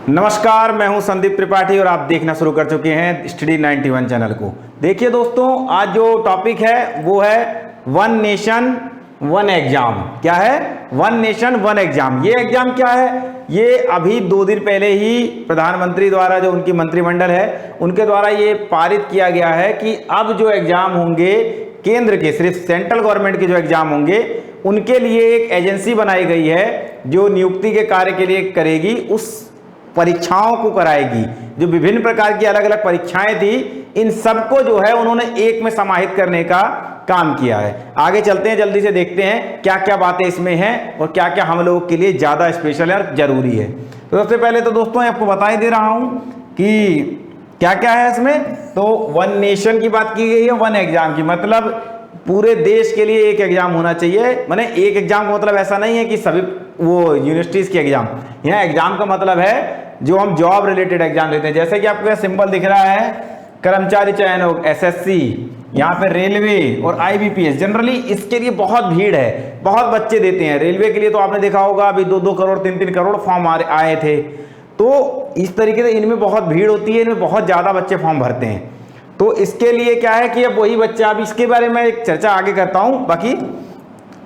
नमस्कार, मैं हूं संदीप त्रिपाठी और आप देखना शुरू कर चुके हैं स्टडी 91 चैनल को। देखिए दोस्तों, आज जो टॉपिक है वो है वन नेशन वन एग्जाम। क्या है? One nation one exam. ये एग्जाम क्या है? ये अभी 2 दिन पहले ही प्रधानमंत्री द्वारा, जो उनकी मंत्रिमंडल है उनके द्वारा ये पारित किया गया है कि अब जो एग्जाम होंगे केंद्र के, सिर्फ सेंट्रल गवर्नमेंट के जो एग्जाम होंगे उनके लिए एक एजेंसी बनाई गई है जो नियुक्ति के कार्य के लिए करेगी, उस परीक्षाओं को कराएगी। जो विभिन्न प्रकार की अलग अलग परीक्षाएं थी, इन सबको जो है उन्होंने एक में समाहित करने का काम किया है। आगे चलते हैं, जल्दी से देखते हैं क्या क्या बातें इसमें हैं और क्या क्या हम लोगों के लिए ज़्यादा स्पेशल है और जरूरी है। तो सबसे पहले तो दोस्तों आपको बता ही दे रहा हूँ कि क्या क्या है इसमें। तो वन नेशन की बात की गई है, वन एग्जाम की मतलब पूरे देश के लिए एक एग्जाम होना चाहिए। माने एक एग्जाम का मतलब ऐसा नहीं है कि सभी वो यूनिवर्सिटीज़ के एग्जाम। यहाँ एग्जाम का मतलब है जो हम जॉब रिलेटेड एग्जाम देते हैं। जैसे कि आपको सिंबल दिख रहा है, कर्मचारी चयन आयोग एसएससी, यहाँ पे रेलवे और आईबीपीएस। जनरली इसके लिए बहुत भीड़ है, बहुत बच्चे देते हैं। रेलवे के लिए तो आपने देखा होगा अभी 2-2 करोड़ 3-3 करोड़ फॉर्म आए थे। तो इस तरीके से इनमें बहुत भीड़ होती है, इनमें बहुत ज़्यादा बच्चे फॉर्म भरते हैं। तो इसके लिए क्या है कि अब वही बच्चा, अब इसके बारे में एक चर्चा आगे करता हूँ, बाकी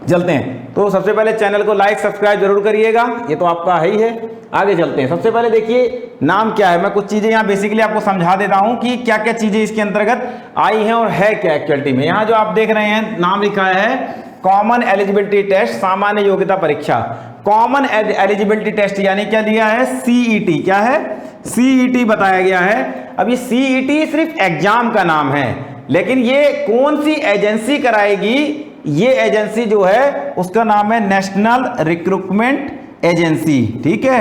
चलते हैं। तो सबसे पहले चैनल को लाइक सब्सक्राइब जरूर करिएगा, ये तो आपका है ही है। आगे चलते हैं। सबसे पहले देखिए नाम क्या है। मैं कुछ चीज़ें यहाँ बेसिकली आपको समझा देता हूँ कि क्या क्या चीज़ें इसके अंतर्गत आई हैं और है क्या एक्चुअलिटी में। यहाँ जो आप देख रहे हैं नाम लिखा है कॉमन एलिजिबिलिटी टेस्ट, सामान्य योग्यता परीक्षा। कॉमन एलिजिबिलिटी टेस्ट यानी क्या दिया है? सीईटी। क्या है? सीईटी बताया गया है। अब ये सीईटी सिर्फ एग्जाम का नाम है, लेकिन ये कौन सी एजेंसी कराएगी? ये एजेंसी जो है उसका नाम है नेशनल रिक्रूटमेंट एजेंसी। ठीक है,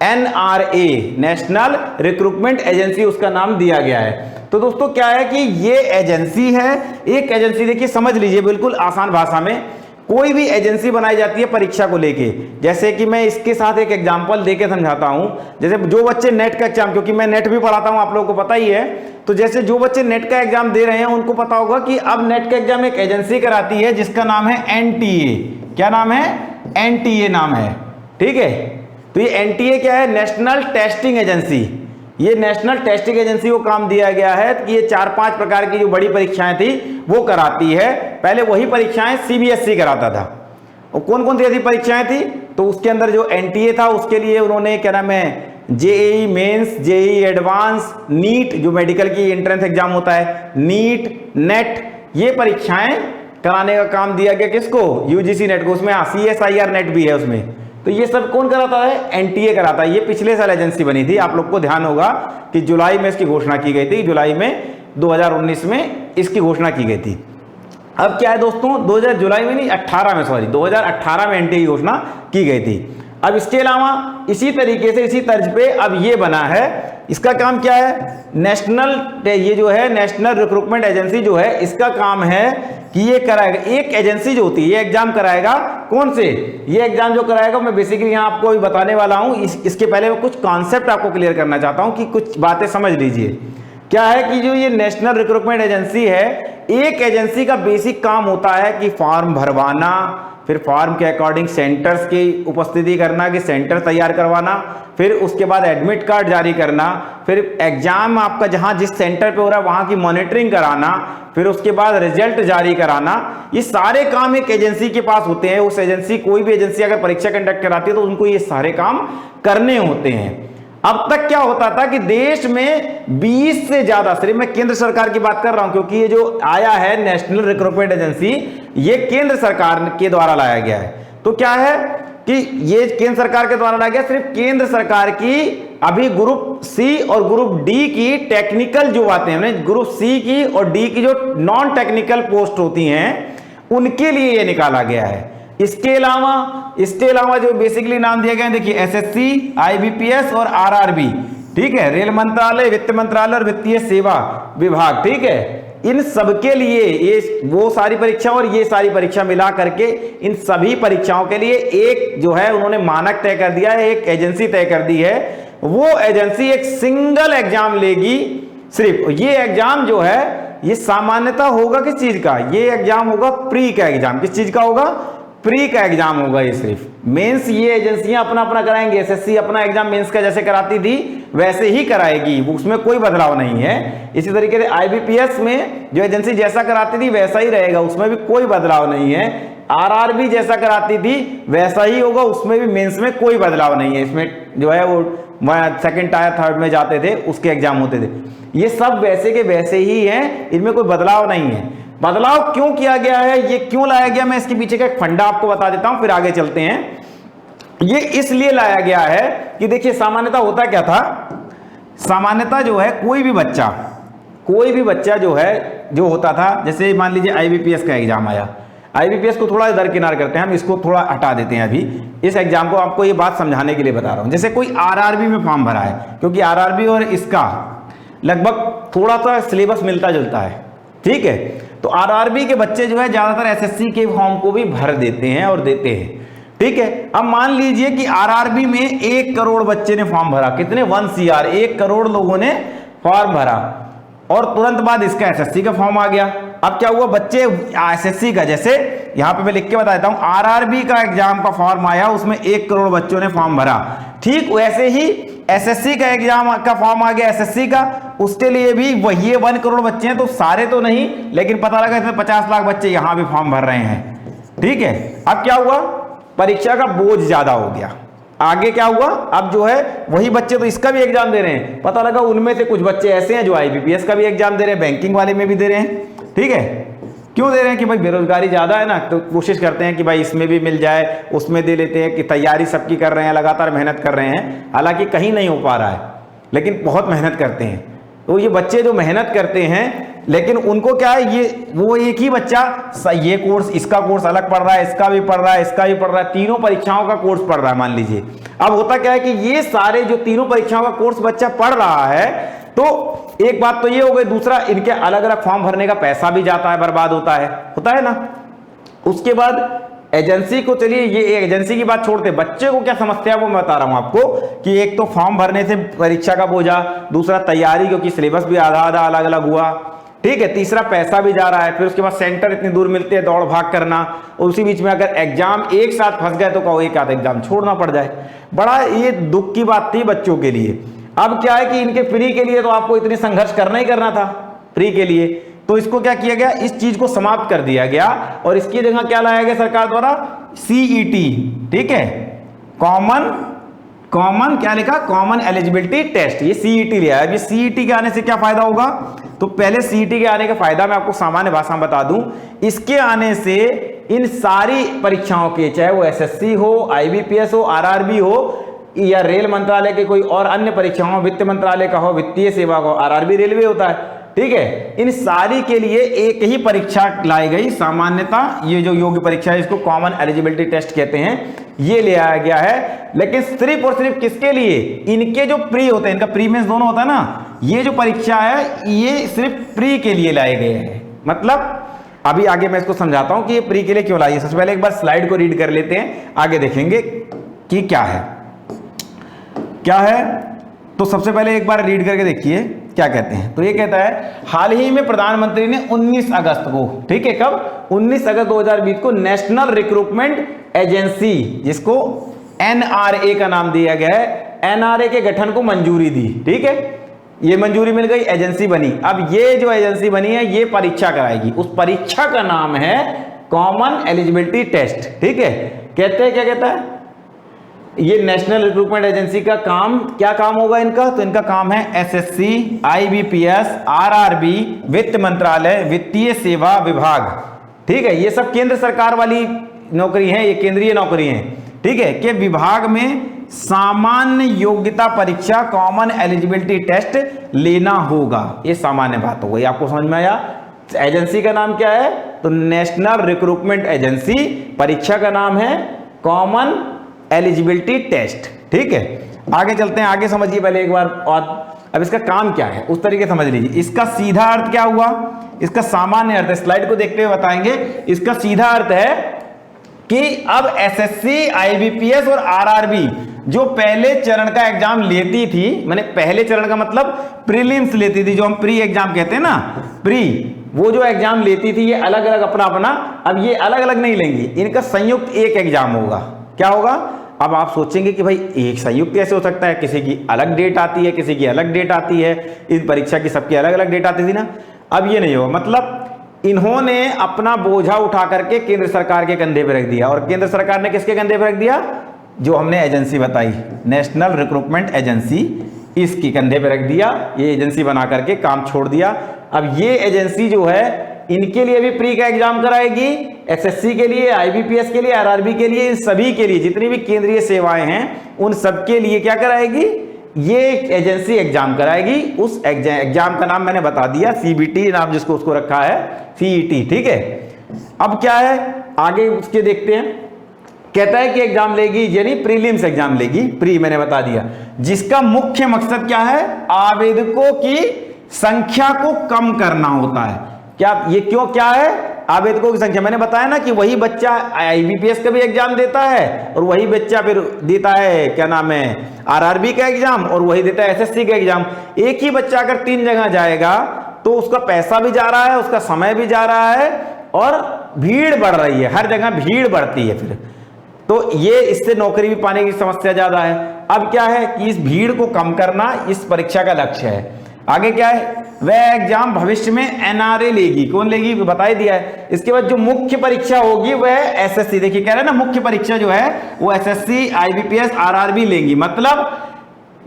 NRA, नेशनल रिक्रूटमेंट एजेंसी उसका नाम दिया गया है। तो दोस्तों क्या है कि ये एजेंसी है, एक एजेंसी। देखिए समझ लीजिए बिल्कुल आसान भाषा में, कोई भी एजेंसी बनाई जाती है परीक्षा को लेके। जैसे कि मैं इसके साथ एक एग्जांपल देके समझाता हूं। जैसे जो बच्चे नेट का एग्जाम, क्योंकि मैं नेट भी पढ़ाता हूं, आप लोगों को पता ही है, तो जैसे जो बच्चे नेट का एग्जाम दे रहे हैं उनको पता होगा कि अब नेट का एग्जाम एक एजेंसी कराती है जिसका नाम है NTA। क्या नाम है? NTA नाम है। ठीक है, तो ये NTA क्या है? National testing agency. ये नेशनल टेस्टिंग एजेंसी को काम दिया गया है कि ये 4-5 प्रकार की जो बड़ी परीक्षाएं थी वो कराती है। पहले वही परीक्षाएं CBSE कराता था। और कौन कौन सी ऐसी परीक्षाएं थी? तो उसके अंदर जो NTA था उसके लिए उन्होंने क्या नाम है, JEE mains, JEE advance, NEET जो मेडिकल की एंट्रेंस एग्जाम होता है, नीट, नेट, ये परीक्षाएं कराने का काम दिया गया। किसको? UGC नेट को। उसमें CSIR नेट भी है उसमें। तो ये सब कौन कराता है? NTA कराता है। ये पिछले साल एजेंसी बनी थी, आप लोग को ध्यान होगा कि जुलाई में इसकी घोषणा की गई थी। जुलाई में 2019 में इसकी घोषणा की गई थी। अब क्या है दोस्तों, 2000 जुलाई में नहीं 18 में, सॉरी 2018 में NTA की घोषणा की गई थी। अब इसके अलावा इसी तरीके से, इसी तर्ज पे अब ये बना है। इसका काम क्या है? नेशनल, ये जो है नेशनल रिक्रूटमेंट एजेंसी जो है, इसका काम है कि ये कराएगा, एक एजेंसी जो होती है ये एग्जाम कराएगा। कौन से? ये एग्जाम जो कराएगा मैं बेसिकली यहाँ आपको अभी बताने वाला हूँ। इसके पहले मैं कुछ कॉन्सेप्ट आपको क्लियर करना चाहता हूँ कि कुछ बातें समझ लीजिए। क्या है कि जो ये नेशनल रिक्रूटमेंट एजेंसी है, एक एजेंसी का बेसिक काम होता है कि फॉर्म भरवाना, फिर फॉर्म के अकॉर्डिंग सेंटर्स की उपस्थिति करना, कि सेंटर तैयार करवाना, फिर उसके बाद एडमिट कार्ड जारी करना, फिर एग्जाम आपका जहां जिस सेंटर पे हो रहा है वहां की मॉनिटरिंग कराना, फिर उसके बाद रिजल्ट जारी कराना। ये सारे काम एक एजेंसी के पास होते हैं। उस एजेंसी, कोई भी एजेंसी अगर परीक्षा कंडक्ट कराती है तो उनको ये सारे काम करने होते हैं। अब तक क्या होता था कि देश में 20 से ज्यादा, सिर्फ मैं केंद्र सरकार की बात कर रहा हूं क्योंकि ये जो आया है नेशनल रिक्रूटमेंट एजेंसी, ये केंद्र सरकार के द्वारा लाया गया है। तो क्या है कि ये केंद्र सरकार के द्वारा लाया गया, सिर्फ केंद्र सरकार की अभी ग्रुप C और ग्रुप D की टेक्निकल जो बातें हैं, ग्रुप C की और D की जो नॉन टेक्निकल पोस्ट होती हैं उनके लिए ये निकाला गया है। इसके अलावा जो बेसिकली नाम दिया गया है, देखिए SSC, IBPS और RRB। ठीक है, रेल मंत्रालय, वित्त मंत्रालय और वित्तीय सेवा विभाग। ठीक है, इन सबके लिए ये वो सारी परीक्षा और ये सारी परीक्षा मिला करके इन सभी परीक्षाओं के लिए एक जो है उन्होंने मानक तय कर दिया है, एक एजेंसी तय कर दी है। वो एजेंसी एक सिंगल एग्जाम लेगी सिर्फ। ये एग्जाम जो है ये सामान्यता होगा किस चीज का? ये एग्जाम होगा प्री का एग्जाम। किस चीज का होगा? प्री का एग्जाम होगा ये सिर्फ। मेंस ये एजेंसियां अपना अपना कराएंगे, एसएससी अपना एग्जाम मेंस का जैसे कराती थी वैसे ही कराएगी, उसमें कोई बदलाव नहीं है। इसी तरीके से आईबीपीएस में जो एजेंसी जैसा कराती थी वैसा ही रहेगा, उसमें भी कोई बदलाव नहीं है। आरआरबी जैसा कराती थी वैसा ही होगा, उसमें भी मेंस में कोई बदलाव नहीं है। इसमें जो है वो सेकंड टायर थर्ड में जाते थे उसके एग्जाम होते थे, ये सब वैसे के वैसे ही हैं, इनमें कोई बदलाव नहीं है। बदलाव क्यों किया गया है, ये क्यों लाया गया, मैं इसके पीछे का एक फंडा आपको बता देता हूं, फिर आगे चलते हैं। ये इसलिए लाया गया है कि देखिए सामान्यतः होता क्या था, सामान्यतः जो है कोई भी बच्चा जो है जो होता था, जैसे मान लीजिए आईबीपीएस का एग्जाम आया, आईबीपीएस को थोड़ा दरकिनार करते हैं हम, इसको थोड़ा हटा देते हैं अभी, इस एग्जाम को आपको ये बात समझाने के लिए बता रहा हूं। जैसे कोई आरआरबी में फॉर्म भरा है, क्योंकि आरआरबी और इसका लगभग थोड़ा सा सिलेबस मिलता जुलता है, ठीक है, तो आरआरबी के बच्चे जो है ज्यादातर एसएससी के फॉर्म को भी भर देते हैं और देते हैं, ठीक है। अब मान लीजिए कि आरआरबी में 1 करोड़ बच्चे ने फॉर्म भरा, कितने 1 CR 1 करोड़ लोगों ने फॉर्म भरा, और तुरंत बाद इसका एसएससी का फॉर्म आ गया। अब क्या हुआ, बच्चे एसएससी का, जैसे यहां पे मैं लिख के बता देता हूं, आरआरबी का एग्जाम का फॉर्म आया, उसमें 1 करोड़ बच्चों ने फॉर्म भरा, ठीक वैसे ही एसएससी का एग्जाम का फॉर्म आ गया, एसएससी का, उसके लिए भी वही 1 करोड़ बच्चे हैं, तो सारे तो नहीं, लेकिन पता लगा इसमें 50 लाख बच्चे यहां भी फॉर्म भर रहे हैं, ठीक है। अब क्या हुआ, परीक्षा का बोझ ज्यादा हो गया। आगे क्या हुआ, अब जो है वही बच्चे तो इसका भी एग्जाम दे रहे हैं, पता लगा उनमें से कुछ बच्चे ऐसे हैं जो आईबीपीएस का भी एग्जाम दे रहे हैं, बैंकिंग वाले में भी दे रहे हैं, ठीक है। क्यों दे रहे हैं कि भाई बेरोजगारी ज्यादा है ना, तो कोशिश करते हैं कि भाई इसमें भी मिल जाए, उसमें दे लेते हैं, कि तैयारी सबकी कर रहे हैं, लगातार मेहनत कर रहे हैं, हालांकि कहीं नहीं हो पा रहा है, लेकिन बहुत मेहनत करते हैं। तो ये बच्चे जो मेहनत करते हैं, लेकिन उनको क्या है, ये वो एक ही बच्चा ये कोर्स, इसका कोर्स अलग पढ़ रहा है, इसका भी पढ़ रहा है, इसका भी पढ़ रहा है, तीनों परीक्षाओं का कोर्स पढ़ रहा है मान लीजिए। अब होता क्या है कि ये सारे जो तीनों परीक्षाओं का कोर्स बच्चा पढ़ रहा है, तो एक बात तो ये हो गई, दूसरा इनके अलग अलग फॉर्म भरने का पैसा भी जाता है, बर्बाद होता है ना। उसके बाद एजेंसी को, चलिए ये एजेंसी की बात छोड़ते, बच्चे को क्या समस्या वो मैं बता रहा हूं आपको, कि एक तो फॉर्म भरने से परीक्षा का बोझा, दूसरा तैयारी क्योंकि सिलेबस भी आधा आधा अलग अलग हुआ, ठीक है, तीसरा पैसा भी जा रहा है, फिर उसके बाद सेंटर इतनी दूर मिलते हैं, दौड़ भाग करना, और उसी बीच में अगर एग्जाम एक साथ फंस गए तो कहो एक आध एग्जाम छोड़ना पड़ जाए, बड़ा ये दुख की बात थी बच्चों के लिए। अब क्या है कि इनके प्री के लिए तो आपको इतनी संघर्ष करना ही करना था, प्री के लिए, तो इसको क्या किया गया, इस चीज को समाप्त कर दिया गया, और इसकी जगह क्या लाया गया सरकार द्वारा, सीईटी, ठीक है, कॉमन क्या लिखा, कॉमन एलिजिबिलिटी टेस्ट, ये सीईटी लिया है। अब ये सीईटी के आने से क्या फायदा होगा, तो पहले सीईटी के आने का फायदा मैं आपको सामान्य भाषा में बता दूं, इसके आने से इन सारी परीक्षाओं के, चाहे वो एसएससी हो, आईबीपीएस हो, आरआरबी हो, या रेल मंत्रालय के कोई और अन्य परीक्षाओं, वित्त मंत्रालय का हो, वित्तीय सेवा का हो, आरआरबी रेलवे होता है, ठीक है, इन सारी के लिए एक ही परीक्षा लाई गई। सामान्यतः ये जो योग्य परीक्षा है इसको कॉमन एलिजिबिलिटी टेस्ट कहते हैं, ये ले आया गया है, लेकिन सिर्फ और सिर्फ किसके लिए, इनके जो प्री होते हैं, इनका प्री मेंस दोनों होता है ना, ये जो परीक्षा है ये सिर्फ प्री के लिए लाए गए हैं। मतलब अभी आगे मैं इसको समझाता हूं कि ये प्री के लिए क्यों लाई है। सबसे पहले एक बार स्लाइड को रीड कर लेते हैं, आगे देखेंगे कि क्या है। तो सबसे पहले एक बार रीड करके देखिए क्या कहते हैं। तो ये कहता है, हाल ही में प्रधानमंत्री ने 19 अगस्त को, ठीक है, कब, 19 अगस्त 2020 को नेशनल रिक्रूटमेंट एजेंसी, जिसको एनआरए का नाम दिया गया है, एनआरए के गठन को मंजूरी दी, ठीक है, ये मंजूरी मिल गई, एजेंसी बनी। अब ये जो एजेंसी बनी है ये परीक्षा कराएगी, उस परीक्षा का नाम है कॉमन एलिजिबिलिटी टेस्ट, ठीक है। कहते हैं, क्या कहता है, ये नेशनल रिक्रूटमेंट एजेंसी का काम, क्या काम होगा इनका, तो इनका काम है एसएससी, आईबीपीएस, आरआरबी, वित्त मंत्रालय, वित्तीय सेवा विभाग, ठीक है, ये सब केंद्र सरकार वाली नौकरी है, ये केंद्रीय नौकरी है, ठीक है, के विभाग में सामान्य योग्यता परीक्षा कॉमन एलिजिबिलिटी टेस्ट लेना होगा। ये सामान्य बात हो गई, आपको समझ में आया। एजेंसी का नाम क्या है, तो नेशनल रिक्रूटमेंट एजेंसी, परीक्षा का नाम है कॉमन एलिजिबिलिटी टेस्ट, ठीक है। आगे चलते हैं, आगे समझिए पहले एक बार, और अब इसका काम क्या है उस तरीके समझ लीजिए। इसका सीधा अर्थ क्या हुआ, इसका सामान्य अर्थ है, स्लाइड को देखते हुए बताएंगे। इसका सीधा अर्थ है कि अब एसएससी, आईबीपीएस और आरआरबी जो पहले चरण का एग्जाम लेती थी, माने पहले चरण का मतलब प्रीलिम्स लेती थी, जो हम प्री एग्जाम कहते हैं ना, प्री, वो जो एग्जाम लेती थी ये अलग अलग अपना अपना, अब ये अलग अलग नहीं लेंगी, इनका संयुक्त एक एग्जाम होगा। क्या होगा? अब आप सोचेंगे कि भाई एक संयुक्त कैसे हो सकता है, किसी की अलग डेट आती है, किसी की अलग डेट आती है, इस परीक्षा की सबकी अलग अलग डेट आती थी ना। अब ये नहीं होगा, मतलब इन्होंने अपना बोझा उठा करके केंद्र सरकार के कंधे पे रख दिया, और केंद्र सरकार ने किसके कंधे पे रख दिया? जो हमने एजेंसी बताई, नेशनल रिक्रूटमेंट एजेंसी, इसके कंधे पे रख दिया। ये एजेंसी बना करके काम छोड़ दिया। अब ये एजेंसी जो है इनके लिए भी प्री का एग्जाम कराएगी, एसएससी के लिए, आईबीपीएस के लिए, आरआरबी के लिए, इन सभी के लिए, जितनी भी केंद्रीय सेवाएं हैं उन सब के लिए क्या कराएगी? ये एजेंसी एग्जाम कराएगी। उस एग्जाम का नाम मैंने बता दिया, सीबीटी नाम जिसको उसको रखा है, सीईटी। ठीक है, अब क्या है आगे उसके देखते हैं। कहता है कि एग्जाम लेगी, यानी प्रीलिम्स एग्जाम लेगी, प्री मैंने बता दिया, जिसका मुख्य मकसद क्या है? आवेदकों की संख्या को कम करना होता है। क्या ये क्यों क्या है? आवेदकों की संख्या, मैंने बताया ना कि वही बच्चा आईबीपीएस का भी एग्जाम देता है और वही बच्चा फिर देता है क्या नाम है, आरआरबी का एग्जाम, और वही देता है एसएससी का एग्जाम। एक ही बच्चा अगर 3 जगह जाएगा तो उसका पैसा भी जा रहा है, उसका समय भी जा रहा है, और भीड़ बढ़ रही है, हर जगह भीड़ बढ़ती है फिर, तो ये इससे नौकरी भी पाने की समस्या ज्यादा है। अब क्या है कि इस भीड़ को कम करना इस परीक्षा का लक्ष्य है। आगे क्या है? वह एग्जाम भविष्य में एनआरए लेगी। कौन लेगी? बता ही दिया है। इसके बाद जो मुख्य परीक्षा होगी वह एसएससी, देखिए कह रहे हैं ना, मुख्य परीक्षा जो है वो एसएससी, आईबीपीएस, आरआरबी लेंगी। मतलब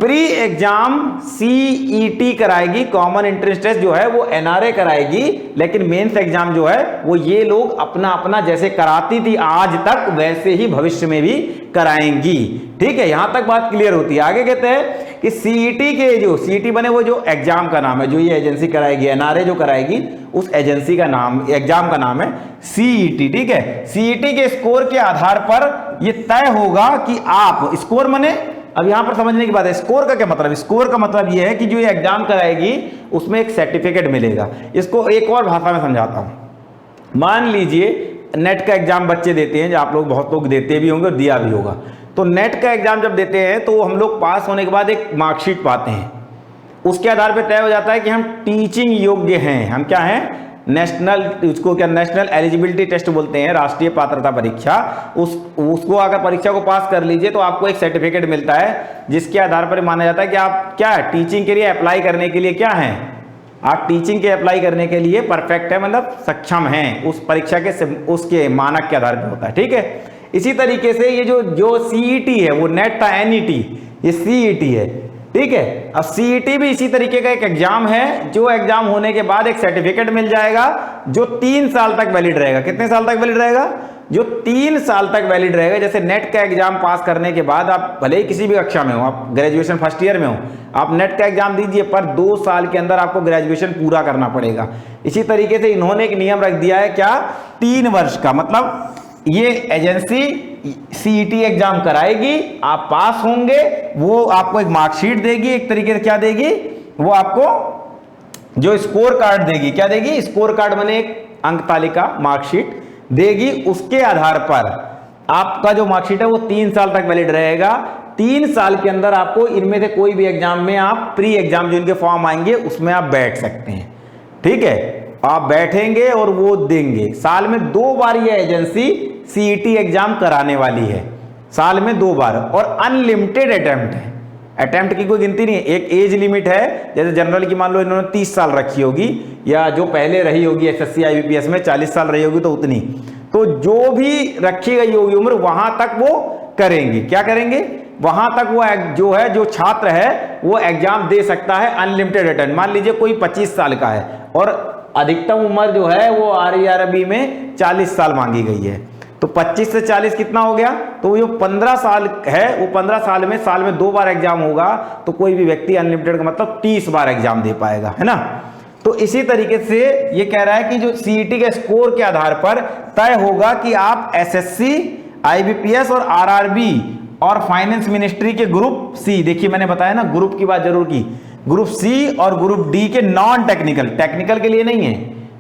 प्री एग्जाम सीईटी कराएगी, कॉमन एंट्रेंस टेस्ट जो है वो एनआरए कराएगी, लेकिन मेंस एग्जाम जो है वो ये लोग अपना अपना जैसे कराती थी आज तक वैसे ही भविष्य में भी कराएंगी। ठीक है, यहां तक बात क्लियर होती है। आगे कहते हैं कि सीईटी के जो सीईटी बने वो जो एग्जाम का नाम है, जो ये एजेंसी कराएगी, एनआरए जो कराएगी, उस एजेंसी का नाम, एग्जाम का नाम है सीईटी। ठीक है, सीईटी के स्कोर के आधार पर यह तय होगा कि आप, स्कोर माने, अब यहां पर समझने की बात है, स्कोर का क्या मतलब? स्कोर का मतलब यह है कि जो ये एग्जाम कराएगी उसमें एक सर्टिफिकेट मिलेगा। इसको एक और भाषा में समझाता हूं। मान लीजिए नेट का एग्जाम बच्चे देते हैं, जो आप लोग बहुत लोग देते भी होंगे और दिया भी होगा। तो नेट का एग्जाम जब देते हैं तो हम लोग पास होने के बाद एक मार्कशीट पाते हैं, उसके आधार पर तय हो जाता है कि हम टीचिंग योग्य हैं। हम क्या हैं? नेशनल, उसको क्या नेशनल एलिजिबिलिटी टेस्ट बोलते हैं, राष्ट्रीय पात्रता परीक्षा। उसको अगर परीक्षा को पास कर लीजिए तो आपको एक सर्टिफिकेट मिलता है, जिसके आधार पर माना जाता है कि आप क्या है, टीचिंग के लिए अप्लाई करने के लिए क्या हैं, आप टीचिंग के अप्लाई करने के लिए परफेक्ट है, मतलब सक्षम हैं, उस परीक्षा के उसके मानक के आधार पर होता है। ठीक है, इसी तरीके से ये जो सीईटी है, वो नेट था एनईटी, ये सीईटी है। ठीक है, अब सीईटी भी इसी तरीके का एक एग्जाम है, जो एग्जाम होने के बाद एक सर्टिफिकेट मिल जाएगा जो 3 साल तक वैलिड रहेगा। कितने साल तक वैलिड रहेगा? जो 3 साल तक वैलिड रहेगा। जैसे नेट का एग्जाम पास करने के बाद आप भले ही किसी भी कक्षा में हो, आप ग्रेजुएशन फर्स्ट ईयर में हो, आप नेट का एग्जाम दीजिए, पर 2 साल के अंदर आपको ग्रेजुएशन पूरा करना पड़ेगा। इसी तरीके से इन्होंने एक नियम रख दिया है, क्या? 3 वर्ष का। मतलब ये एजेंसी सीईटी एग्जाम कराएगी, आप पास होंगे, वो आपको एक मार्कशीट देगी, एक तरीके से क्या देगी, वो आपको जो स्कोर कार्ड देगी। क्या देगी? स्कोर कार्ड माने एक अंक तालिका मार्कशीट देगी। उसके आधार पर आपका जो मार्कशीट है वो 3 साल तक वैलिड रहेगा। 3 साल के अंदर आपको इनमें से कोई भी एग्जाम में, आप प्री एग्जाम जो इनके फॉर्म आएंगे उसमें आप बैठ सकते हैं। ठीक है, आप बैठेंगे और वो देंगे। साल में 2 बार ये एजेंसी सीईटी एग्जाम कराने वाली है, साल में 2 बार, और अनलिमिटेड अटेम्प्ट है। अटेम्प्ट की कोई गिनती नहीं है। एक एज लिमिट है, जैसे जनरल की मान लो इन्होंने 30 साल रखी होगी, या जो पहले रही होगी एसएससी आईबीपीएस में 40 साल रही होगी तो उतनी, तो जो भी रखी गई होगी उम्र वहां तक वो करेंगे। क्या करेंगे? वहां तक वो जो है, जो छात्र है वो एग्जाम दे सकता है अनलिमिटेड अटेम्प्ट। मान लीजिए कोई 25 साल का है और अधिकतम उम्र जो है वो आरआरबी में 40 साल मांगी गई है, तो 25 से 40 कितना हो गया? तो ये 15 साल है, वो 15 साल में 2 बार एग्जाम होगा, तो कोई भी व्यक्ति अनलिमिटेड का मतलब 30 बार एग्जाम दे पाएगा, है ना। तो इसी तरीके से ये कह रहा है कि जो सीईटी के स्कोर के आधार पर तय होगा कि आप एसएससी, आईबीपीएस और आरआरबी और फाइनेंस मिनिस्ट्री के ग्रुप सी, देखिए मैंने बताया ना ग्रुप की बात जरूर की, ग्रुप सी और ग्रुप डी के नॉन टेक्निकल, टेक्निकल के लिए नहीं है,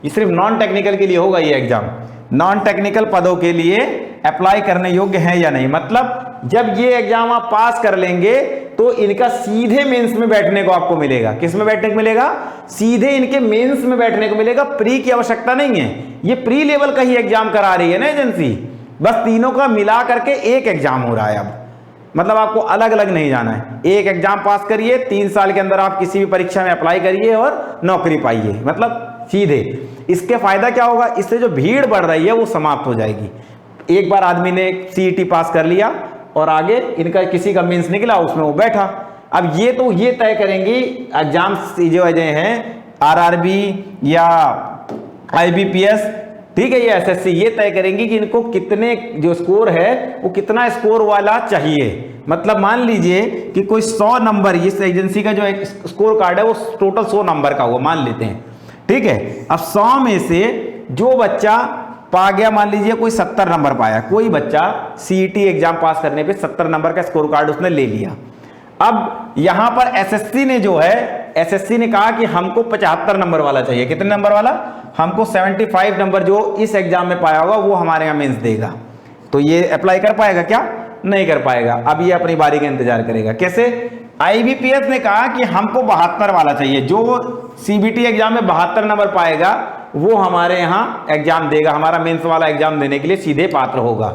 ये सिर्फ नॉन टेक्निकल के लिए होगा ये एग्जाम, नॉन टेक्निकल पदों के लिए अप्लाई करने योग्य है या नहीं। मतलब जब ये एग्जाम आप पास कर लेंगे तो इनका सीधे मेंस में बैठने को आपको मिलेगा। किस में बैठने को मिलेगा? सीधे इनके मेंस में बैठने को मिलेगा। प्री की आवश्यकता नहीं है, ये प्री लेवल का ही एग्जाम करा रही है ना एजेंसी, बस तीनों का मिला करके एक एग्जाम हो रहा है। अब मतलब आपको अलग अलग नहीं जाना है, एक एग्जाम पास करिए, 3 साल के अंदर आप किसी भी परीक्षा में अप्लाई करिए और नौकरी पाइए, मतलब सीधे। इसके फायदा क्या होगा? इससे जो भीड़ बढ़ रही है वो समाप्त हो जाएगी। एक बार आदमी ने सीईटी पास कर लिया और आगे इनका किसी का मीन्स निकला, उसमें वो बैठा। अब ये तो ये तय करेंगी एग्जाम्स जो हैं आरआरबी या आईबीपीएस, ठीक है, ये एसएससी, ये तय करेंगी कि इनको कितने जो स्कोर है वो कितना स्कोर वाला चाहिए। मतलब मान लीजिए कि कोई 100 नंबर, इस एजेंसी का जो एक स्कोर कार्ड है वो टोटल 100 नंबर का हुआ मान लेते हैं, ठीक है। अब 100 में से जो बच्चा पा गया, मान लीजिए कोई 70 नंबर पाया, कोई बच्चा सीईटी एग्जाम पास करने पे 70 नंबर का स्कोर कार्ड उसने ले लिया। अब यहां पर एसएससी ने जो है, एसएससी ने कहा कि हमको 75 नंबर वाला चाहिए। कितने नंबर वाला? हमको 75 नंबर जो इस एग्जाम में पाया होगा वो हमारे यहाँ मेंस देगा। तो ये अप्लाई कर पाएगा क्या? नहीं कर पाएगा। अब ये अपनी बारी का इंतजार करेगा। कैसे? आईबीपीएस ने कहा कि हमको 72 वाला चाहिए, जो सीबीटी एग्जाम में 72 नंबर पाएगा वो हमारे यहाँ एग्जाम देगा, हमारा मेंस वाला एग्जाम देने के लिए सीधे पात्र होगा।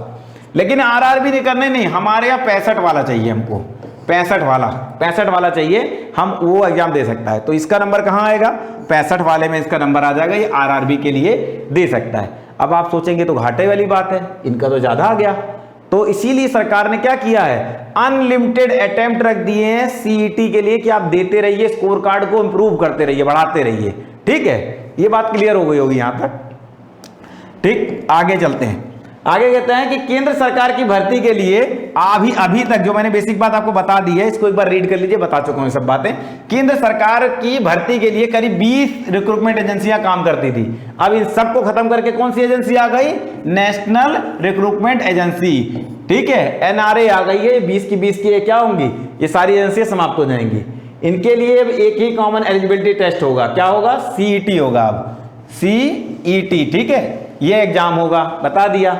लेकिन आरआरबी ने करने नहीं, हमारे यहाँ 65 वाला चाहिए, हमको 65 वाला चाहिए, हम वो एग्जाम दे सकता है। तो इसका नंबर कहाँ आएगा? 65 वाले में इसका नंबर आ जाएगा, ये आरआरबी के लिए दे सकता है। अब आप सोचेंगे तो घाटे वाली बात है, इनका तो ज्यादा आ गया। तो इसीलिए सरकार ने क्या किया है? अनलिमिटेड अटेम्प्ट रख दिए हैं सीईटी के लिए कि आप देते रहिए, स्कोर कार्ड को इंप्रूव करते रहिए, बढ़ाते रहिए, ठीक है। ये बात क्लियर हो गई होगी यहां तक, ठीक। आगे चलते हैं। आगे कहते हैं कि केंद्र सरकार की भर्ती के लिए अभी तक जो मैंने बेसिक बात आपको बता दी है, इसको एक बार रीड कर लीजिए, बता चुका हूं सब बातें। केंद्र सरकार की भर्ती के लिए करीब 20 रिक्रूटमेंट एजेंसियां काम करती थी। अब इन सबको खत्म करके कौन सी एजेंसी आ गई? नेशनल रिक्रूटमेंट एजेंसी, ठीक है, एनआरए आ गई है। 20 की 20 की क्या होंगी? ये सारी एजेंसियां समाप्त हो जाएंगी। इनके लिए एक ही कॉमन एलिजिबिलिटी टेस्ट होगा। क्या होगा? सीईटी होगा। अब सीईटी, ठीक है, ये एग्जाम होगा, बता दिया।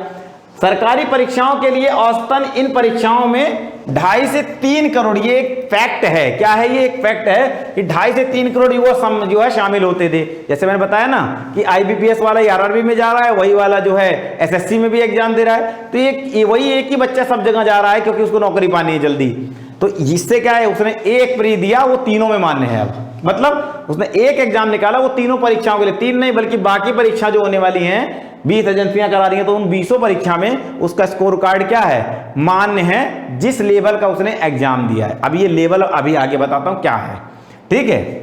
सरकारी परीक्षाओं के लिए औसतन इन परीक्षाओं में 2.5 से 3 करोड़, ये एक फैक्ट है। क्या है? ये एक फैक्ट है कि 2.5 से 3 करोड़ युवा जो है शामिल होते थे। जैसे मैंने बताया ना कि आईबीपीएस वाला आरआरबी में जा रहा है, वही वाला जो है एसएससी में भी एग्जाम दे रहा है। तो वही एक ही बच्चा सब जगह जा रहा है क्योंकि उसको नौकरी पानी है जल्दी। तो इससे क्या है? उसने एक प्री दिया, वो तीनों में मान्य है। अब मतलब उसने एक एग्जाम निकाला, वो तीनों परीक्षाओं के लिए, 3 नहीं बल्कि बाकी परीक्षा जो होने वाली हैं 20 एजेंसियां करा रही हैं, तो उन 20 परीक्षा में उसका स्कोर कार्ड क्या है? मान्य है, जिस लेवल का उसने एग्जाम दिया है। अब ये लेवल अभी आगे बताता हूं क्या है, ठीक है।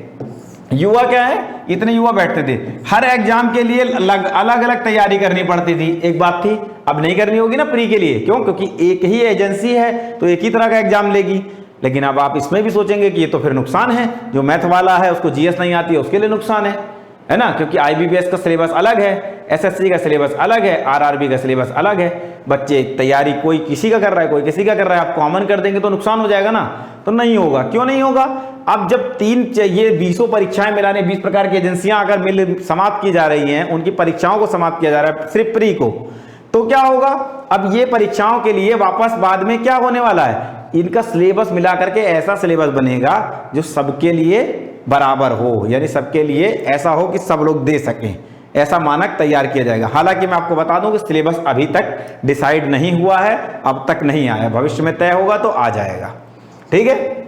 युवा क्या है? इतने युवा बैठते थे, हर एग्जाम के लिए अलग अलग तैयारी करनी पड़ती थी। एक बात थी, अब नहीं करनी होगी ना प्री के लिए, क्यों? क्योंकि एक ही एजेंसी है तो एक ही तरह का एग्जाम लेगी। लेकिन अब आप इसमें भी सोचेंगे कि ये तो फिर नुकसान है, जो मैथ वाला है उसको जीएस नहीं आती है उसके लिए नुकसान है ना, क्योंकि आईबीपीएस का सिलेबस अलग है, एसएससी का सिलेबस अलग है, आरआरबी का सिलेबस अलग है। बच्चे तैयारी कोई किसी का कर रहा है, कोई किसी का कर रहा है, आप कॉमन कर देंगे तो नुकसान हो जाएगा ना। तो नहीं होगा। क्यों नहीं होगा? अब जब 3 ये 20 परीक्षाएं मिलाने, 20 प्रकार की एजेंसियां अगर समाप्त की जा रही हैं, उनकी परीक्षाओं को समाप्त किया जा रहा है सिर्फ प्री को, तो क्या होगा? अब ये परीक्षाओं के लिए वापस बाद में क्या होने वाला है? इनका सिलेबस मिला करके ऐसा सिलेबस बनेगा जो सबके लिए बराबर हो, यानी सबके लिए ऐसा हो कि सब लोग दे सकें, ऐसा मानक तैयार किया जाएगा। हालांकि मैं आपको बता दूं कि सिलेबस अभी तक डिसाइड नहीं हुआ है, अब तक नहीं आया, भविष्य में तय होगा तो आ जाएगा, ठीक है।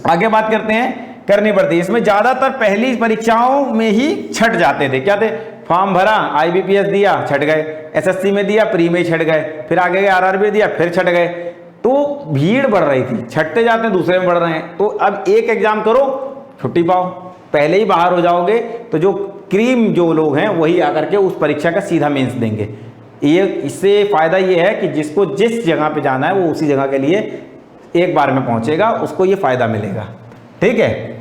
आगे बात करते हैं, करनी पड़ती है इसमें ज्यादातर पहली परीक्षाओं में ही छट जाते थे। क्या थे? फॉर्म भरा, आईबीपीएस दिया, छट गए, एसएससी में दिया, प्री में छट गए, फिर आगे गए आरआरबी दिया, फिर छट गए। तो भीड़ बढ़ रही थी, छटते जाते हैं, दूसरे में बढ़ रहे हैं। तो अब एक एग्जाम करो, छुट्टी पाओ, पहले ही बाहर हो जाओगे तो जो क्रीम जो लोग हैं वही आकर के उस परीक्षा का सीधा मेंस देंगे। ये इससे फायदा ये है कि जिसको जिस जगह पे जाना है वो उसी जगह के लिए एक बार में पहुंचेगा, उसको ये फायदा मिलेगा, ठीक है।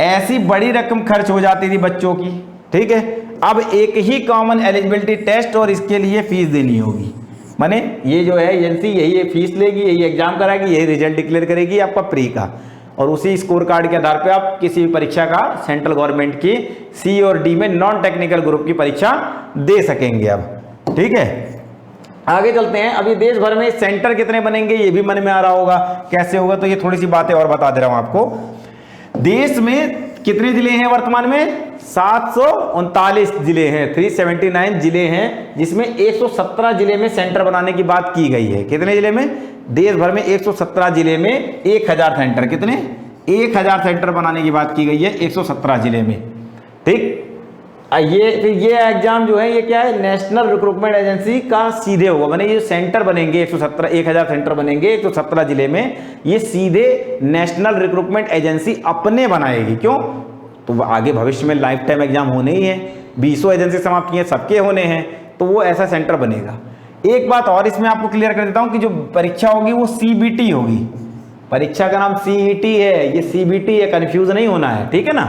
ऐसी बड़ी रकम खर्च हो जाती थी बच्चों की, ठीक है। अब एक ही कॉमन एलिजिबिलिटी टेस्ट और इसके लिए फीस देनी होगी। माने ये जो है एजेंसी यही फीस लेगी, यही एग्जाम कराएगी, यही रिजल्ट डिक्लेयर करेगी आपका प्री का, और उसी स्कोर कार्ड के आधार पे आप किसी भी परीक्षा का सेंट्रल गवर्नमेंट की सी और डी में नॉन टेक्निकल ग्रुप की परीक्षा दे सकेंगे अब, ठीक है। आगे चलते हैं। अभी देश भर में सेंटर कितने बनेंगे ये भी मन में आ रहा होगा, कैसे होगा, तो ये थोड़ी सी बातें और बता दे रहा हूं आपको। देश में कितने जिले हैं वर्तमान में? 739 जिले हैं, 379 जिले हैं, जिसमें 117 जिले में सेंटर बनाने की बात की गई है। कितने जिले में? देश भर में 117 जिले में 1000 सेंटर, कितने? 1000 सेंटर बनाने की बात की गई है 117 जिले में। ठीक, ये एग्जाम जो है ये क्या है? नेशनल रिक्रूटमेंट एजेंसी का सीधे होगा, माने ये सेंटर बनेंगे 1000 सेंटर बनेंगे 117 जिले में, ये सीधे नेशनल रिक्रूटमेंट एजेंसी अपने बनाएगी। क्यों? तो आगे भविष्य में लाइफ टाइम एग्जाम होने ही है, 20 एजेंसी समाप्त की है, सबके होने हैं, तो वो ऐसा सेंटर बनेगा। एक बात और इसमें आपको क्लियर कर देता हूं कि जो परीक्षा होगी वो सीबीटी होगी। परीक्षा का नाम सीईटी है, ये सीबीटी है, कंफ्यूज नहीं होना है, ठीक है ना।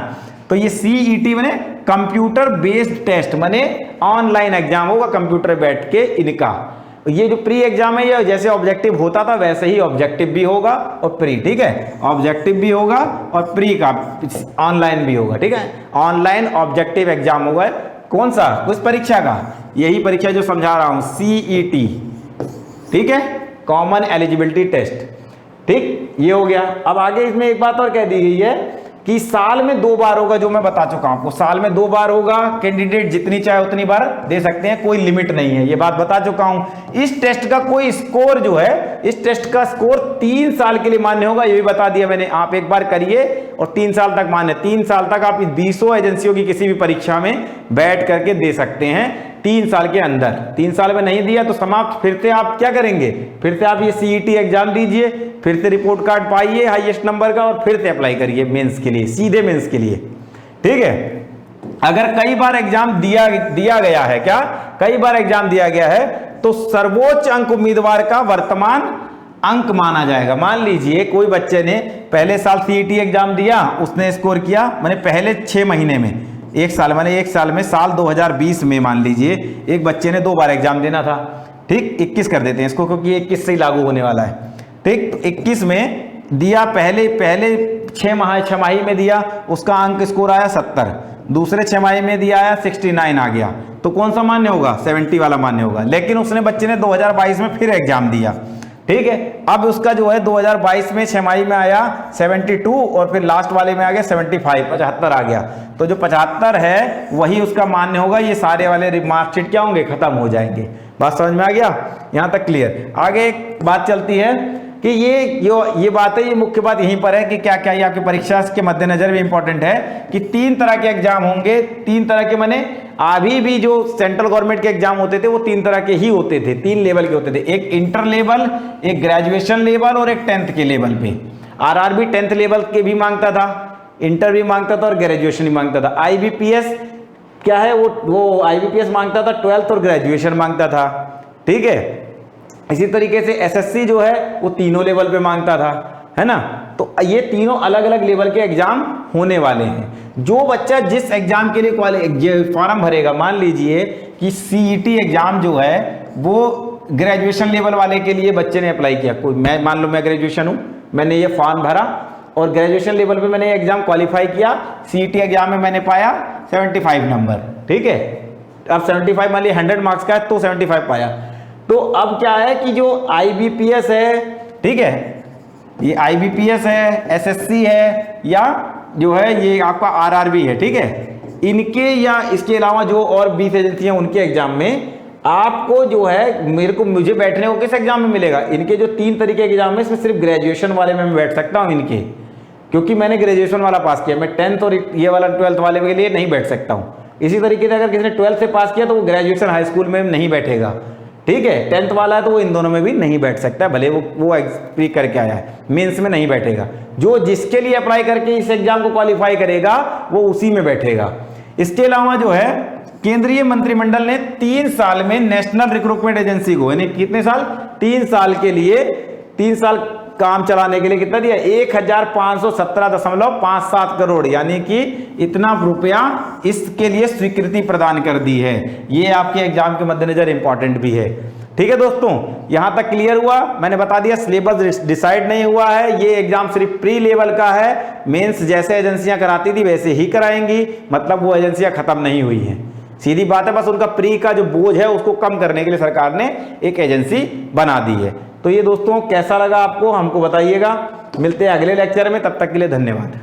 तो ये सीईटी माने कंप्यूटर बेस्ड टेस्ट, माने ऑनलाइन एग्जाम होगा, कंप्यूटर बैठ के इनका। ये जो प्री एग्जाम है ये जैसे ऑब्जेक्टिव होता था वैसे ही ऑब्जेक्टिव भी होगा और प्री, ठीक है, ऑब्जेक्टिव भी होगा और प्री का ऑनलाइन भी होगा, ठीक है। ऑनलाइन ऑब्जेक्टिव एग्जाम होगा, कौन सा? उस परीक्षा का, यही परीक्षा जो समझा रहा हूं, सीईटी, ठीक है, कॉमन एलिजिबिलिटी टेस्ट। ठीक, ये हो गया। अब आगे इसमें एक बात और कह दी गई है कि साल में 2 बार होगा, जो मैं बता चुका हूं आपको, साल में 2 बार होगा, कैंडिडेट जितनी चाहे उतनी बार दे सकते हैं, कोई लिमिट नहीं है, ये बात बता चुका हूं। इस टेस्ट का कोई स्कोर जो है, इस टेस्ट का स्कोर 3 साल के लिए मान्य होगा, ये भी बता दिया मैंने। आप एक बार करिए और 3 साल तक मान्य, 3 साल तक आप 20 एजेंसियों की किसी भी परीक्षा में बैठ करके दे सकते हैं 3 साल के अंदर। 3 साल में नहीं दिया तो समाप्त, फिर से आप क्या करेंगे? फिर से आप ये सीईटी एग्जाम दीजिए, फिर से रिपोर्ट कार्ड पाइए हाईएस्ट नंबर का और फिर से अप्लाई करिए मेंस के लिए, सीधे मेंस के लिए, ठीक है। अगर कई बार एग्जाम दिया गया है, क्या कई बार एग्जाम दिया गया है, तो सर्वोच्च अंक उम्मीदवार का वर्तमान अंक माना जाएगा। मान लीजिए कोई बच्चे ने पहले साल सीईटी एग्जाम दिया, उसने स्कोर किया, मैंने पहले 6 महीने में, एक साल माने एक साल में, साल 2020 में मान लीजिए एक बच्चे ने 2 बार एग्जाम देना था, ठीक, 21 कर देते हैं इसको क्योंकि 21 से ही लागू होने वाला है, ठीक। तो 21 में दिया, पहले 6 माही में दिया, उसका अंक स्कोर आया 70, दूसरे 6 माही में दिया आया 69 आ गया, तो कौन सा मान्य होगा? 70 वाला मान्य होगा। लेकिन उसने बच्चे ने 2022 में फिर एग्जाम दिया, ठीक है, अब उसका जो है 2022 में 6 माही में आया 72 और फिर लास्ट वाले में आ गया 75, 75 आ गया, तो जो 75 है वही उसका मान्य होगा। ये सारे वाले मार्कशीट क्या होंगे? खत्म हो जाएंगे। बात समझ में आ गया? यहां तक क्लियर। आगे एक बात चलती है कि ये बात है, ये मुख्य बात यहीं पर है कि क्या क्या ये आपकी परीक्षा के मद्देनजर भी इंपॉर्टेंट है कि 3 तरह के एग्जाम होंगे। 3 तरह के माने अभी भी जो सेंट्रल गवर्नमेंट के एग्जाम होते थे वो 3 तरह के ही होते थे, 3 लेवल के होते थे, एक इंटर लेवल, एक ग्रेजुएशन लेवल और एक 10th के लेवल पे। आरआरबी 10th लेवल के भी मांगता था, इंटर भी मांगता था और ग्रेजुएशन भी मांगता था। आईबीपीएस क्या है? वो आईबीपीएस मांगता था 12th और ग्रेजुएशन मांगता था, ठीक है। इसी तरीके से एसएससी जो है वो तीनों लेवल पे मांगता था, है ना। तो ये तीनों अलग अलग लेवल के एग्जाम होने वाले हैं। जो बच्चा जिस एग्जाम के लिए फॉर्म भरेगा, मान लीजिए कि सीईटी एग्जाम जो है वो ग्रेजुएशन लेवल वाले के लिए बच्चे ने अप्लाई किया, कोई मैं मान लो मैं ग्रेजुएशन हूं, मैंने ये फॉर्म भरा और ग्रेजुएशन लेवल पे मैंने एग्जाम क्वालिफाई किया, सीईटी एग्जाम में मैंने पाया 75 नंबर, ठीक है। अब 75 मान लीजिए 100 मार्क्स का है तो 75 पाया। तो अब क्या है कि जो आईबीपीएस है, ठीक है, ये आईबीपीएस है, एसएससी है, या जो है ये आपका आरआरबी है, ठीक है, इनके या इसके अलावा जो और 20 एजेंसियां उनके एग्जाम में आपको जो है मुझे बैठने को किस एग्जाम में मिलेगा? इनके जो 3 तरीके के एग्जाम है इसमें सिर्फ ग्रेजुएशन वाले में मैं बैठ सकता हूं इनके, क्योंकि मैंने ग्रेजुएशन वाला पास किया, मैं 10th और ये वाला 12th वाले के लिए नहीं बैठ सकता हूं। इसी तरीके से अगर किसी ने 12th से पास किया तो वो ग्रेजुएशन हाई स्कूल में नहीं बैठेगा, ठीक है। 10th वाला है तो वो इन दोनों में भी नहीं बैठ सकता, भले वो प्री करके आया है, मेंस में नहीं बैठेगा। जो जिसके लिए अप्लाई करके इस एग्जाम को क्वालिफाई करेगा वो उसी में बैठेगा। इसके अलावा जो है केंद्रीय मंत्रिमंडल ने 3 साल में नेशनल रिक्रूटमेंट एजेंसी को, यानी कितने साल? 3 साल के लिए, 3 साल काम चलाने के लिए कितना दिया? 1517.57 करोड़, यानी कि इतना रुपया इसके लिए स्वीकृति प्रदान कर दी है। ये आपके एग्जाम के मद्देनजर इंपॉर्टेंट भी है, ठीक है दोस्तों। यहां तक क्लियर हुआ? मैंने बता दिया सिलेबस डिसाइड नहीं हुआ है, ये एग्जाम सिर्फ प्री लेवल का है। मेंस जैसे एजेंसियां कराती थी वैसे ही कराएंगी, मतलब वो एजेंसियां खत्म नहीं हुई हैं, सीधी बात है, बस उनका प्री का जो बोझ है उसको कम करने के लिए सरकार ने एक एजेंसी बना दी है। तो ये दोस्तों कैसा लगा आपको, हमको बताइएगा। मिलते हैं अगले लेक्चर में, तब तक के लिए धन्यवाद।